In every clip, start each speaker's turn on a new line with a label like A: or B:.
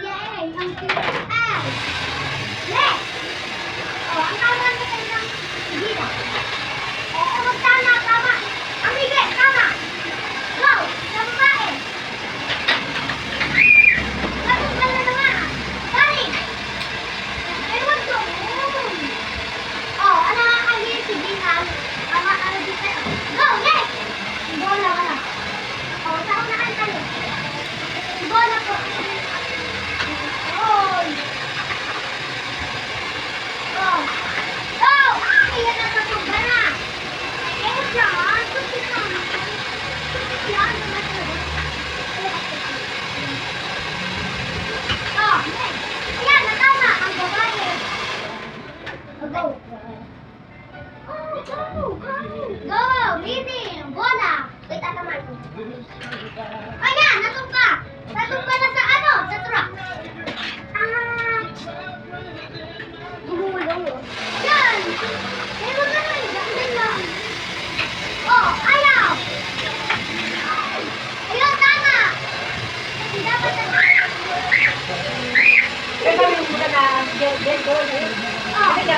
A: Yay! Ang cute. Ay! Yes! Oh, ang tama na kayo ng gila. Oo, tama, tama. Amige, tama. Go! Sa babae. Bakit ka na naman? Dali! Ewan ko. Oh, ano nga kayo si Gina? Tama, ano dito? Go! Yes! Bola ka na. Oh, sa unahan tayo. Bola po. Oy! Oh! Oh! Ayan na katugba na. Eh, yan. Tukit lang. Tukit yan. Oh, yes. Ayan, natama ang babae. Go. Oh, go. Go. Leading. Bola. Wait, tatamaan ko. Ayan, natumpa. Natumpa na sa ano? Sa truck. Ah. Gumulong. Yan. Eh, magaling. Ganun lang. Oh, ayaw. Ayun, tama. Dapat na.
B: Kaya kami yung mga na-get ko.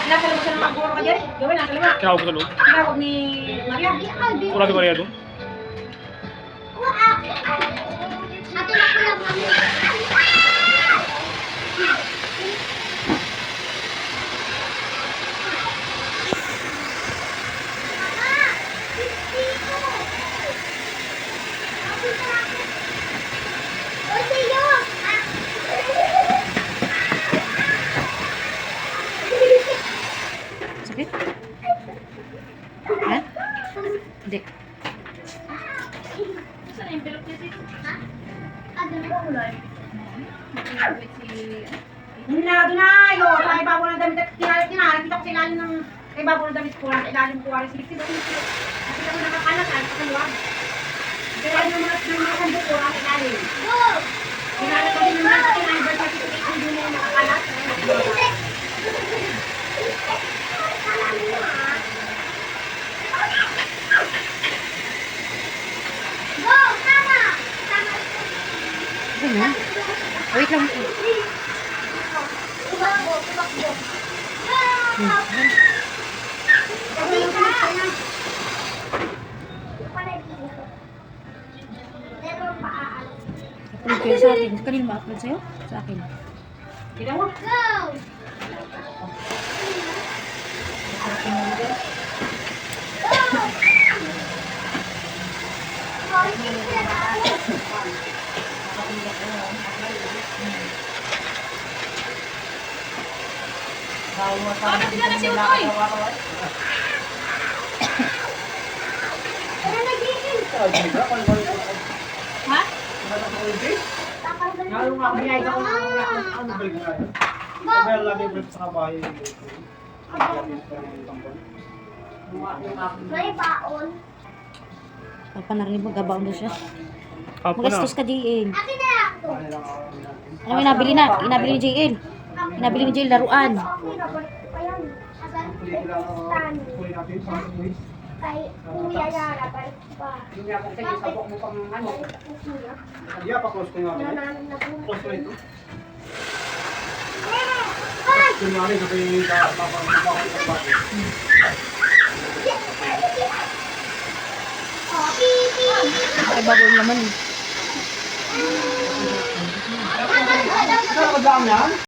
B: Nasa labas na ng puro ka dyan. Gawin, nasa labas.
C: Tinawag ko sa loob.
B: Tinawag ni Maria.
C: Wala si Maria doon.
A: Ate na ko lang, mami.
B: Sakit? Ha? Hindi. Saan yung envelope niya dito? Doon na! Yo! Sa ibabaw ng damit at kinalit. Kita ko sa ilalim ng sa ibabaw ng damit ko. Sa ilalim ko. Kasi ako nakakalat. Sa kaluwag. Sa ilalim ng mga sandok ko. Sa ilalim. Kinalit ko din naman sa kinalit. Sa kinalit ko din naman nakakalat. Ano? Wait lang po.
A: Tumakbo, tumakbo.
B: Upload kayo sa akin. Kanino ma-upload sa'yo? Sa akin. Kita mo?
A: Go!
B: Bakit sila na si Utoy?
A: Ano nagiging?
B: Ha?
A: Go! May baon.
B: Papa narinig mo, gabaon na siya.
C: Kapo na.
B: Magastos ka, JN.
A: Akin na lang to.
B: Ano mo inabili na? Inabili ni JN. Inabili ni JN laruan.
A: Ayan. Asan? Kay Kuya Yara. Kay pa.
D: Iya, pa-close ko nga.
A: Nananong na po.
D: Close ko ito.
A: Ay!
D: Kunyari, sabi papakita.
A: Oh, pipi!
B: Ay, bago naman.
D: Saan ka daan yan?